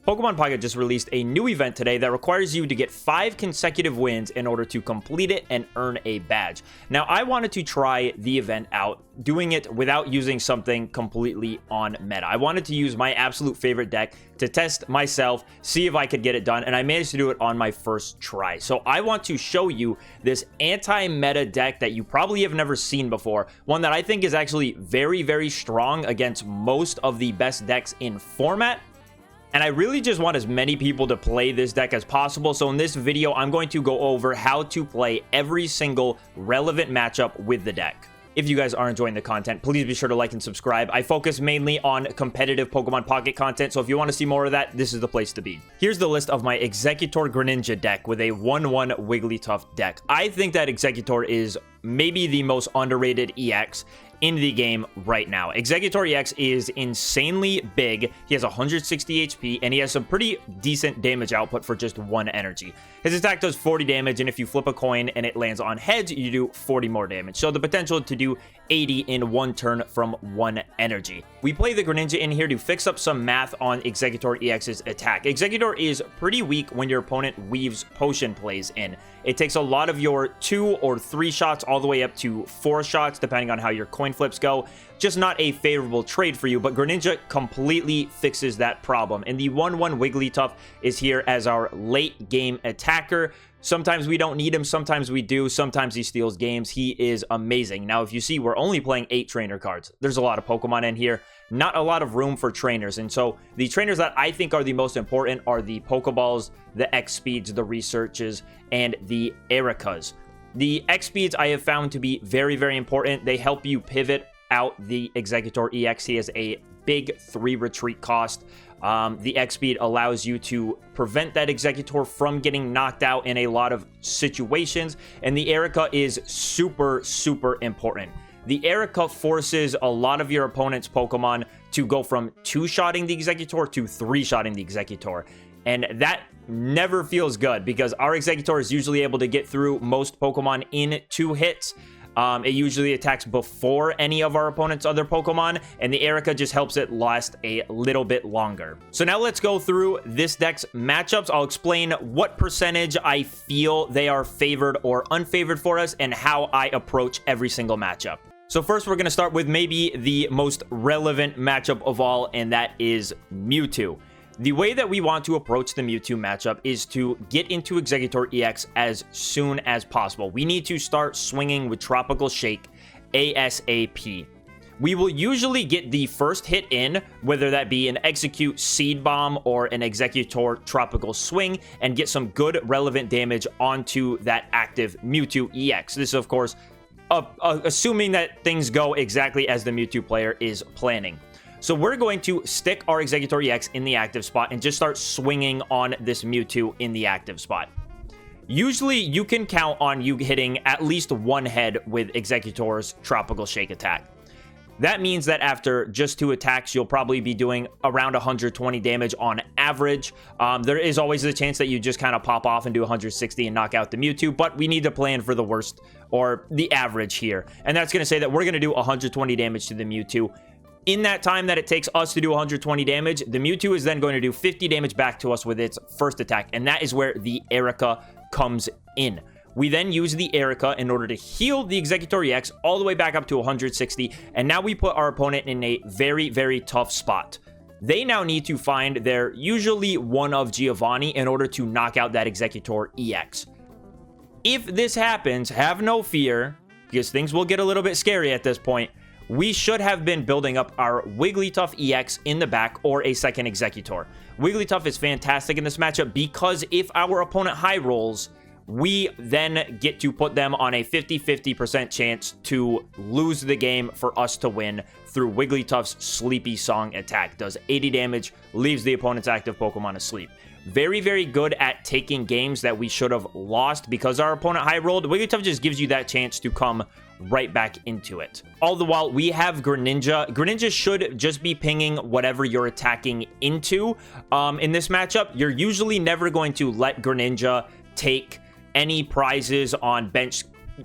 Pokemon Pocket just released a new event today that requires you to get 5 consecutive wins in order to complete it and earn a badge. Now, I wanted to try the event out, doing it without using something completely on meta. I wanted to use my absolute favorite deck to test myself, see if I could get it done, and I managed to do it on my first try. So I want to show you this anti-meta deck that you probably have never seen before, one that I think is actually very, very strong against most of the best decks in format. And I really just want as many people to play this deck as possible. So in this video, I'm going to go over how to play every single relevant matchup with the deck. If you guys are enjoying the content, please be sure to like and subscribe. I focus mainly on competitive Pokemon Pocket content, so if you want to see more of that, this is the place to be. Here's the list of my Exeggutor Greninja deck with a 1/1 Wigglytuff deck. I think that Exeggutor is maybe the most underrated EX in the game right now. Exeggutor EX is insanely big. He has 160 HP, and he has some pretty decent damage output for just 1 energy. His attack does 40 damage, and if you flip a coin and it lands on heads, you do 40 more damage. So the potential to do 80 in 1 turn from 1 energy. We play the Greninja in here to fix up some math on Exeggutor EX's attack. Exeggutor is pretty weak when your opponent weaves potion plays in. It takes a lot of your 2 or 3 shots all the way up to 4 shots, depending on how your coin flips go. Just not a favorable trade for you, but Greninja completely fixes that problem. And the 1/1 Wigglytuff is here as our late game attacker. Sometimes we don't need him, sometimes we do, sometimes he steals games. He is amazing. Now, if you see, we're only playing 8 trainer cards. There's a lot of Pokemon in here, not a lot of room for trainers. And so the trainers that I think are the most important are the Pokeballs, the X-Speeds, the Researches, and the Ericas. The X-Speeds I have found to be very, very important. They help you pivot out the Exeggutor EX. He has a big 3 retreat cost. The X-Speed allows you to prevent that Exeggutor from getting knocked out in a lot of situations, and the Erica is super, super important. The Erica forces a lot of your opponent's Pokemon to go from 2-shotting the Exeggutor to 3-shotting the Exeggutor, and that never feels good because our Exeggutor is usually able to get through most Pokemon in 2 hits. It usually attacks before any of our opponent's other Pokemon, and the Erica just helps it last a little bit longer. So now let's go through this deck's matchups. I'll explain what percentage I feel they are favored or unfavored for us and how I approach every single matchup. So first, we're going to start with maybe the most relevant matchup of all, and that is Mewtwo. The way that we want to approach the Mewtwo matchup is to get into Exeggutor EX as soon as possible. We need to start swinging with Tropical Shake ASAP. We will usually get the first hit in, whether that be an Execute Seed Bomb or an Exeggutor Tropical Swing, and get some good relevant damage onto that active Mewtwo EX. This is, of course, assuming that things go exactly as the Mewtwo player is planning. So we're going to stick our Exeggutor EX in the active spot and just start swinging on this Mewtwo in the active spot. Usually, you can count on you hitting at least 1 head with Exeggutor's Tropical Shake attack. That means that after just 2 attacks, you'll probably be doing around 120 damage on average. There is always a chance that you just kind of pop off and do 160 and knock out the Mewtwo, but we need to plan for the worst or the average here. And that's going to say that we're going to do 120 damage to the Mewtwo. In that time that it takes us to do 120 damage, the Mewtwo is then going to do 50 damage back to us with its first attack, and that is where the Erica comes in. We then use the Erica in order to heal the Exeggutor EX all the way back up to 160, and now we put our opponent in a very, very tough spot. They now need to find their usually one of Giovanni in order to knock out that Exeggutor EX. If this happens, have no fear, because things will get a little bit scary at this point. We should have been building up our Wigglytuff EX in the back or a second Exeggutor. Wigglytuff is fantastic in this matchup because if our opponent high rolls, we then get to put them on a 50-50% chance to lose the game for us to win through Wigglytuff's Sleepy Song attack. Does 80 damage, leaves the opponent's active Pokemon asleep. Very, very good at taking games that we should have lost because our opponent high rolled. Wigglytuff just gives you that chance to come right back into it. All the while, we have Greninja. Greninja should just be pinging whatever you're attacking into. In this matchup, you're usually never going to let Greninja take any prizes on bench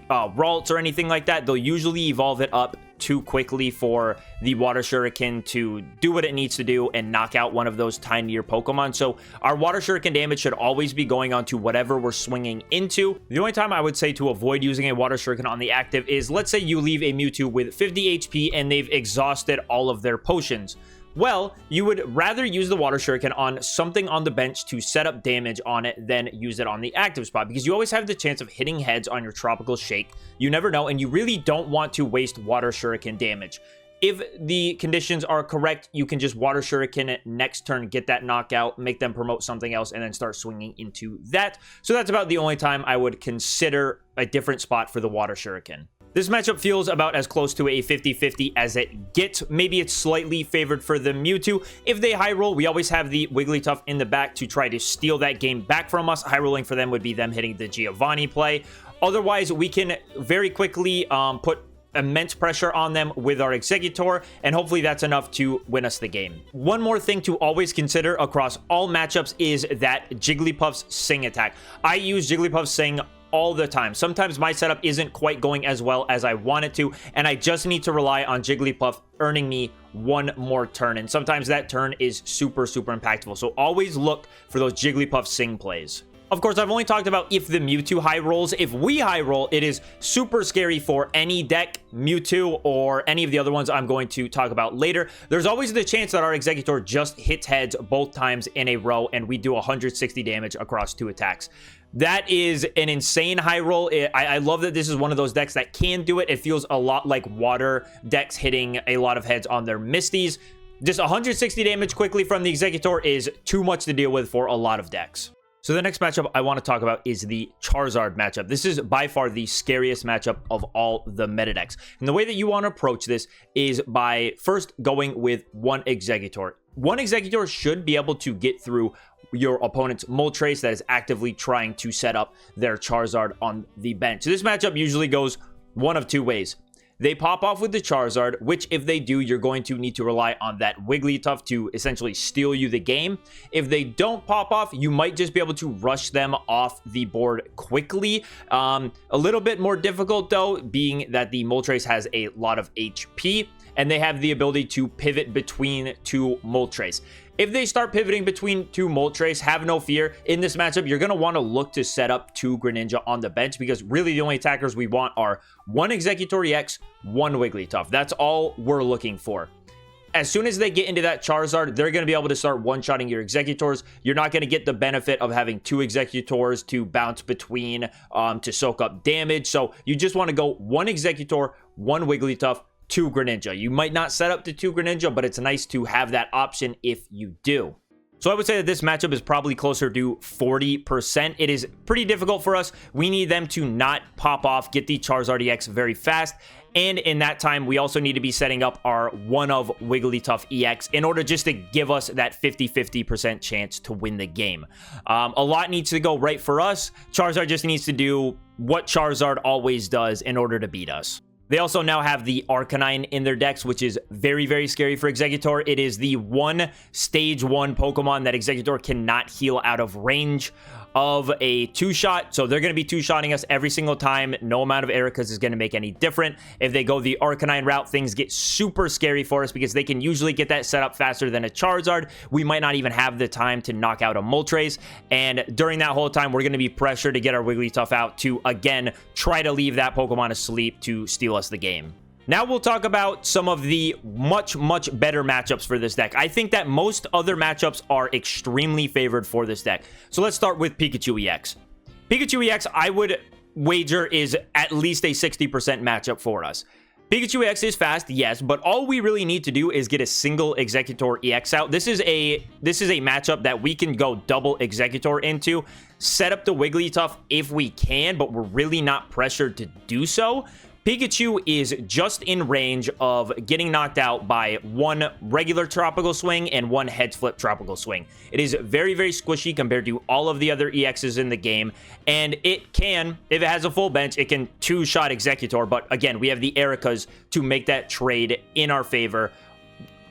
Ralts or anything like that. They'll usually evolve it up too quickly for the Water Shuriken to do what it needs to do and knock out one of those tinier Pokemon. So our Water Shuriken damage should always be going on to whatever we're swinging into. The only time I would say to avoid using a Water Shuriken on the active is, let's say you leave a Mewtwo with 50 HP and they've exhausted all of their potions. Well, you would rather use the Water Shuriken on something on the bench to set up damage on it than use it on the active spot, because you always have the chance of hitting heads on your Tropical Shake. You never know, and you really don't want to waste Water Shuriken damage. If the conditions are correct, you can just Water Shuriken it next turn, get that knockout, make them promote something else, and then start swinging into that. So that's about the only time I would consider a different spot for the Water Shuriken. This matchup feels about as close to a 50-50 as it gets. Maybe it's slightly favored for the Mewtwo. If they high roll, we always have the Wigglytuff in the back to try to steal that game back from us. High rolling for them would be them hitting the Giovanni play. Otherwise, we can very quickly put immense pressure on them with our Exeggutor, and hopefully that's enough to win us the game. One more thing to always consider across all matchups is that Jigglypuff's Sing attack. I use Jigglypuff's Sing all the time. Sometimes my setup isn't quite going as well as I want it to, and I just need to rely on Jigglypuff earning me one more turn, and sometimes that turn is super impactful. So always look for those Jigglypuff Sing plays. Of course, I've only talked about if the Mewtwo high rolls. If we high roll, it is super scary for any deck, Mewtwo or any of the other ones I'm going to talk about later. There's always the chance that our Exeggutor just hits heads both times in a row, and we do 160 damage across 2 attacks. That is an insane high roll. I love that this is one of those decks that can do it. It feels a lot like water decks hitting a lot of heads on their Misties. Just 160 damage quickly from the Exeggutor is too much to deal with for a lot of decks. So the next matchup I want to talk about is the Charizard matchup. This is by far the scariest matchup of all the meta decks. And the way that you want to approach this is by first going with one Exeggutor. One Exeggutor should be able to get through your opponent's Moltres that is actively trying to set up their Charizard on the bench. So this matchup usually goes one of 2 ways. They pop off with the Charizard, which if they do, you're going to need to rely on that Wigglytuff to essentially steal you the game. If they don't pop off, you might just be able to rush them off the board quickly. A little bit more difficult though, being that the Moltres has a lot of HP and they have the ability to pivot between 2 Moltres. If they start pivoting between 2 Moltres, have no fear. In this matchup, you're going to want to look to set up 2 Greninja on the bench, because really the only attackers we want are 1 Exeggutor EX, 1 Wigglytuff. That's all we're looking for. As soon as they get into that Charizard, they're going to be able to start one-shotting your Exeggutors. You're not going to get the benefit of having 2 Exeggutors to bounce between to soak up damage. So you just want to go 1 Exeggutor, 1 Wigglytuff, 2 Greninja. You might not set up to 2 Greninja, but it's nice to have that option if you do. So I would say that this matchup is probably closer to 40%. It is pretty difficult for us. We need them to not pop off, get the Charizard EX very fast. And in that time, we also need to be setting up our one of Wigglytuff EX in order just to give us that 50% chance to win the game. A lot needs to go right for us. Charizard just needs to do what Charizard always does in order to beat us. They also now have the Arcanine in their decks, which is very scary for Exeggutor. It is the one stage 1 Pokemon that Exeggutor cannot heal out of range of a 2-shot. So they're going to be 2-shotting us every single time. No amount of Ericas is going to make any different. If they go the Arcanine route, things get super scary for us because they can usually get that set up faster than a Charizard. We might not even have the time to knock out a Moltres. And during that whole time, we're going to be pressured to get our Wigglytuff out to, again, try to leave that Pokemon asleep to steal us the game. Now we'll talk about some of the much better matchups for this deck. I think that most other matchups are extremely favored for this deck. So let's start with Pikachu EX. Pikachu EX, I would wager, is at least a 60% matchup for us. Pikachu EX is fast, yes, but all we really need to do is get a single Exeggutor EX out. This is a matchup that we can go double Exeggutor into, set up the Wigglytuff if we can, but we're really not pressured to do so. Pikachu is just in range of getting knocked out by 1 regular Tropical Swing and 1 Head Flip Tropical Swing. It is very squishy compared to all of the other EXs in the game, and it can, if it has a full bench, it can 2-shot Exeggutor, but again, we have the Ericas to make that trade in our favor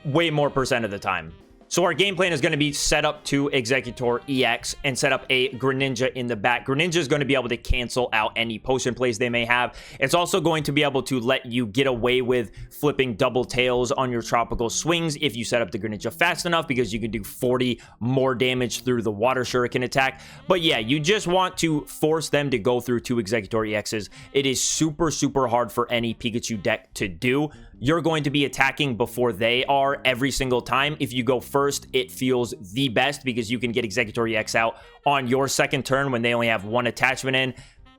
way more percent of the time. So our game plan is going to be set up to Exeggutor EX and set up a Greninja in the back. Greninja is going to be able to cancel out any potion plays they may have. It's also going to be able to let you get away with flipping double tails on your tropical swings if you set up the Greninja fast enough, because you can do 40 more damage through the water shuriken attack. But yeah, you just want to force them to go through 2 Exeggutor EXs. It is super, super hard for any Pikachu deck to do. You're going to be attacking before they are every single time. If you go first, it feels the best because you can get Exeggutor EX out on your second turn when they only have 1 attachment in.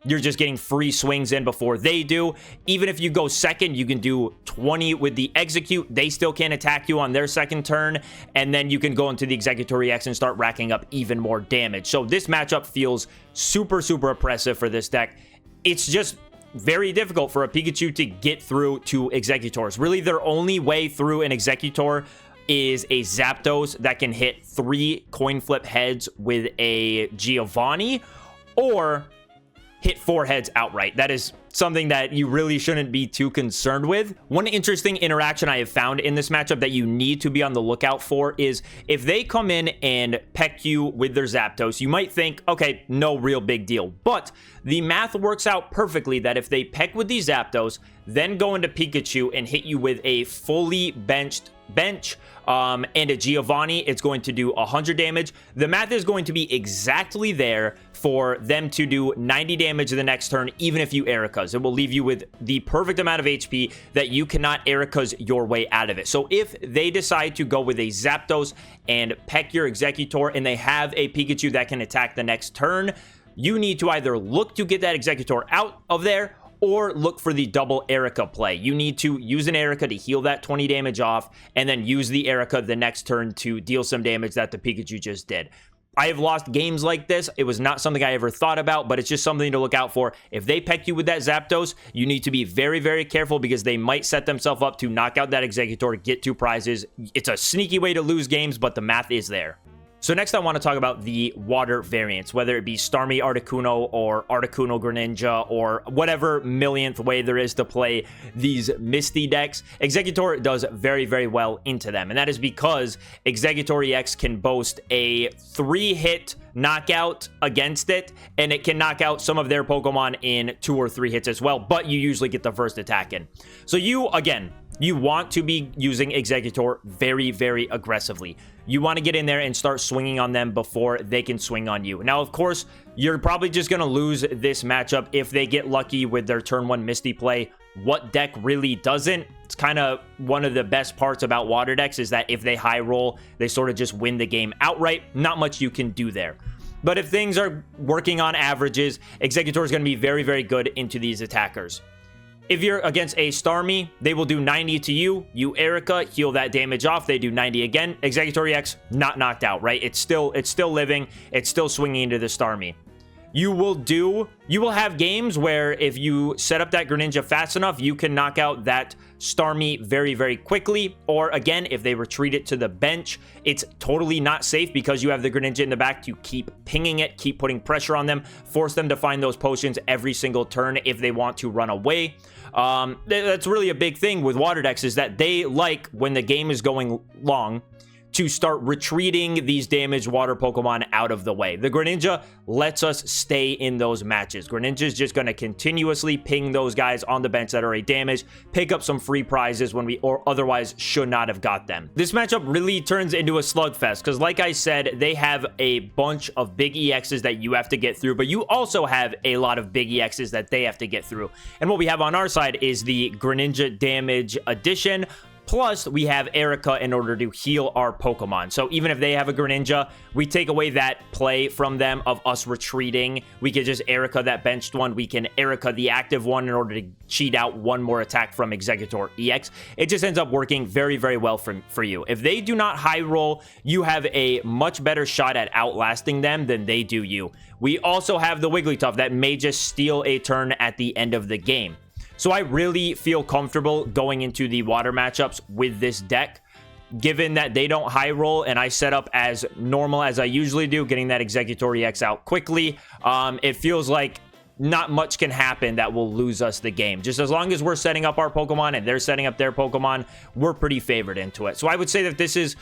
You're just getting free swings in before they do. Even if you go second, you can do 20 with the execute. They still can't attack you on their second turn. And then you can go into the Exeggutor EX and start racking up even more damage. So this matchup feels super, super oppressive for this deck. It's just very difficult for a Pikachu to get through 2 Exeggutors. Really, their only way through an Exeggutor is a Zapdos that can hit 3 coin flip heads with a Giovanni, or hit 4 heads outright. That is something that you really shouldn't be too concerned with. One interesting interaction I have found in this matchup that you need to be on the lookout for is if they come in and peck you with their Zapdos, you might think, okay, no real big deal. But the math works out perfectly that if they peck with these Zapdos, then go into Pikachu and hit you with a fully benched bench and a Giovanni, it's going to do 100 damage. The math is going to be exactly there for them to do 90 damage the next turn, even if you Erika's. It will leave you with the perfect amount of HP that you cannot Erika's your way out of it. So if they decide to go with a Zapdos and peck your Exeggutor and they have a Pikachu that can attack the next turn, you need to either look to get that Exeggutor out of there or look for the double Erika play. You need to use an Erika to heal that 20 damage off, and then use the Erika the next turn to deal some damage that the Pikachu just did. I have lost games like this. It was not something I ever thought about, but it's just something to look out for. If they peck you with that Zapdos, you need to be very, very careful because they might set themselves up to knock out that Exeggutor, get 2 prizes. It's a sneaky way to lose games, but the math is there. So next I want to talk about the water variants, whether it be Starmie Articuno or Articuno Greninja or whatever millionth way there is to play these Misty decks. Exeggutor does very, very well into them, and that is because Exeggutor EX can boast a 3-hit knockout against it, and it can knock out some of their Pokemon in 2 or 3 hits as well, but you usually get the first attack in. So you want to be using Exeggutor very, very aggressively. You want to get in there and start swinging on them before they can swing on you. Now, of course, you're probably just going to lose this matchup if they get lucky with their turn 1 Misty play. What deck really doesn't? It's kind of one of the best parts about water decks is that if they high roll, they sort of just win the game outright. Not much you can do there. But if things are working on averages, Exeggutor is going to be very, very good into these attackers. If you're against a Starmie, they will do 90 to you. You Erika, heal that damage off. They do 90 again. Exeggutor EX, not knocked out, right? It's still living. It's still swinging into the Starmie. You will have games where if you set up that Greninja fast enough, you can knock out that Starmie very, very quickly. Or again, if they retreat it to the bench, it's totally not safe because you have the Greninja in the back to keep pinging it, keep putting pressure on them, force them to find those potions every single turn if they want to run away. That's really a big thing with water decks is that they like, when the game is going long, to start retreating these damaged water Pokemon out of the way. The Greninja lets us stay in those matches. Greninja is just going to continuously ping those guys on the bench that are a damage, pick up some free prizes when we otherwise should not have got them. This matchup really turns into a slugfest because, like I said, they have a bunch of big EXs that you have to get through, but you also have a lot of big EXs that they have to get through. And what we have on our side is the Greninja Damage Edition. Plus, we have Erika in order to heal our Pokemon. So even if they have a Greninja, we take away that play from them of us retreating. We could just Erika that benched one. We can Erika the active one in order to cheat out one more attack from Exeggutor EX. It just ends up working very, very well for you. If they do not high roll, you have a much better shot at outlasting them than they do you. We also have the Wigglytuff that may just steal a turn at the end of the game. So I really feel comfortable going into the water matchups with this deck, given that they don't high roll and I set up as normal as I usually do, getting that Exeggutor EX out quickly. It feels like not much can happen that will lose us the game. Just as long as we're setting up our Pokemon and they're setting up their Pokemon, we're pretty favored into it. So I would say that this is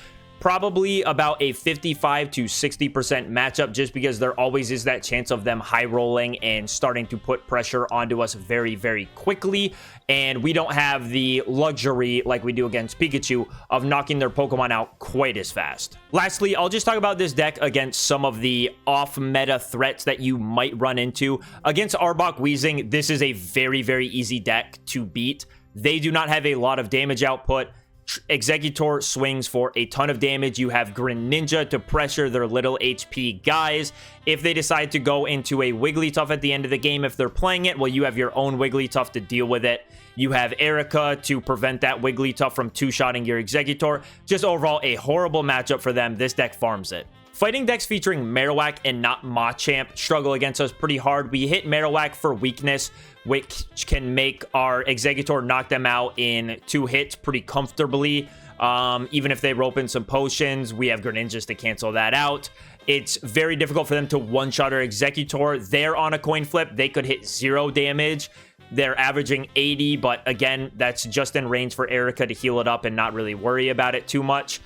probably about a 55 to 60% matchup, just because there always is that chance of them high rolling and starting to put pressure onto us very, very quickly. And we don't have the luxury, like we do against Pikachu, of knocking their Pokemon out quite as fast. Lastly, I'll just talk about this deck against some of the off-meta threats that you might run into. Against Arbok Weezing, this is a very, very easy deck to beat. They do not have a lot of damage output. Exeggutor swings for a ton of damage. You have Greninja to pressure their little HP guys. If they decide to go into a Wigglytuff at the end of the game, if they're playing it, well, you have your own Wigglytuff to deal with it. You have Erica to prevent that Wigglytuff from two-shotting your Exeggutor. Just overall, a horrible matchup for them. This deck farms it. Fighting decks featuring Marowak and not Machamp struggle against us pretty hard. We hit Marowak for weakness, which can make our Exeggutor knock them out in 2 hits pretty comfortably. Even if they rope in some potions, we have Greninjas to cancel that out. It's very difficult for them to one-shot our Exeggutor. They're on a coin flip. They could hit 0 damage. They're averaging 80, but again, that's just in range for Erica to heal it up and not really worry about it too much.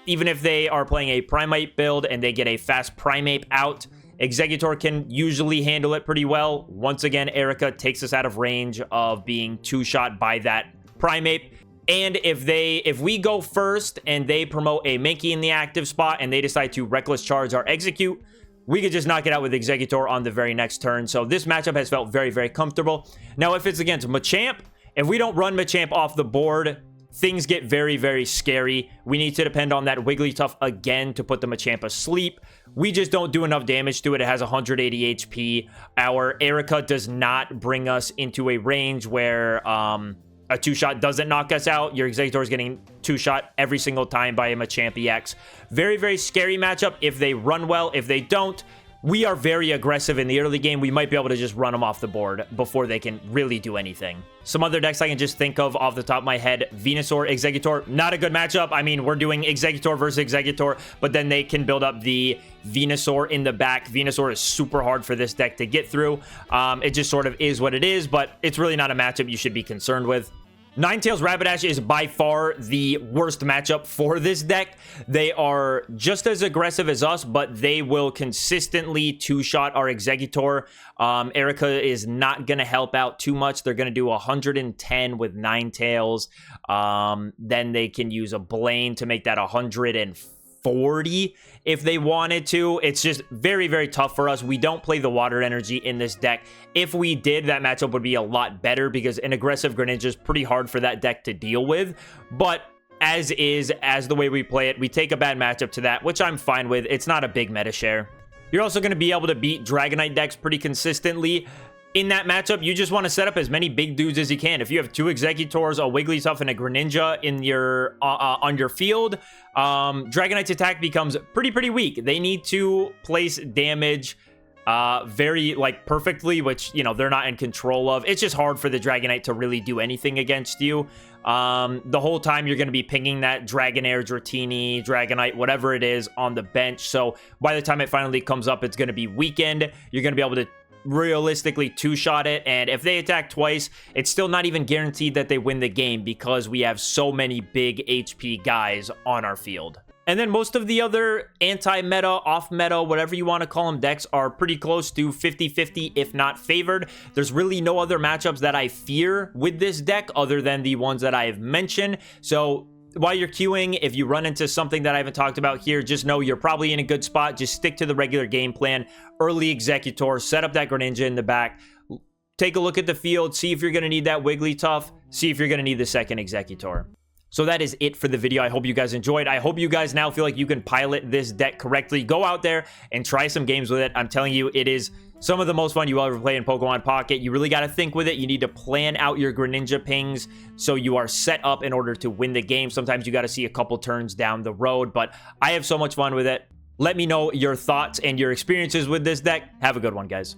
Even if they are playing a Primeape build and they get a fast Primeape out, Exeggutor can usually handle it pretty well. Once again, Erica takes us out of range of being two-shot by that Primeape. And if we go first and they promote a Mankey in the active spot and they decide to Reckless Charge or Execute, we could just knock it out with Exeggutor on the very next turn. So this matchup has felt very, very comfortable. Now, if it's against Machamp, if we don't run Machamp off the board, things get very, very scary. We need to depend on that Wigglytuff again to put the Machamp asleep. We just don't do enough damage to it. It has 180 HP. Our Erica does not bring us into a range where a two-shot doesn't knock us out. Your Exeggutor is getting two-shot every single time by a Machamp EX. Very, very scary matchup if they run well. If they don't, we are very aggressive in the early game. We might be able to just run them off the board before they can really do anything. Some other decks I can just think of off the top of my head: Venusaur, Exeggutor, not a good matchup. I mean, we're doing Exeggutor versus Exeggutor, but then they can build up the Venusaur in the back. Venusaur is super hard for this deck to get through. It just sort of is what it is, but it's really not a matchup you should be concerned with. Ninetales Rapidash is by far the worst matchup for this deck. They are just as aggressive as us, but they will consistently two-shot our Exeggutor. Erica is not going to help out too much. They're going to do 110 with Ninetales. Then they can use a Blaine to make that 140 if they wanted to. It's just very, very tough for us. We don't play the water energy in this deck. If we did, that matchup would be a lot better because an aggressive Greninja is pretty hard for that deck to deal with. But as the way we play it, we take a bad matchup to that, which I'm fine with. It's not a big meta share. You're also going to be able to beat Dragonite decks pretty consistently. In that matchup, you just want to set up as many big dudes as you can. If you have 2 Exeggutors, a Wigglytuff, and a Greninja in your on your field, Dragonite's attack becomes pretty weak. They need to place damage very perfectly, which, you know, they're not in control of. It's just hard for the Dragonite to really do anything against you. The whole time you're going to be pinging that Dragonair, Dratini, Dragonite, whatever it is on the bench. So by the time it finally comes up, it's going to be weakened. You're going to be able to realistically two-shot it, and if they attack twice, it's still not even guaranteed that they win the game because we have so many big HP guys on our field. And then most of the other anti-meta, off-meta, whatever you want to call them, decks are pretty close to 50-50, if not favored. There's really no other matchups that I fear with this deck other than the ones that I have mentioned. So while you're queuing, if you run into something that I haven't talked about here, just know you're probably in a good spot. Just stick to the regular game plan. Early Exeggutor, set up that Greninja in the back. Take a look at the field, see if you're going to need that Wigglytuff, see if you're going to need the second Exeggutor. So that is it for the video. I hope you guys enjoyed. I hope you guys now feel like you can pilot this deck correctly. Go out there and try some games with it. I'm telling you, it is some of the most fun you will ever play in Pokemon Pocket. You really got to think with it. You need to plan out your Greninja pings so you are set up in order to win the game. Sometimes you got to see a couple turns down the road, but I have so much fun with it. Let me know your thoughts and your experiences with this deck. Have a good one, guys.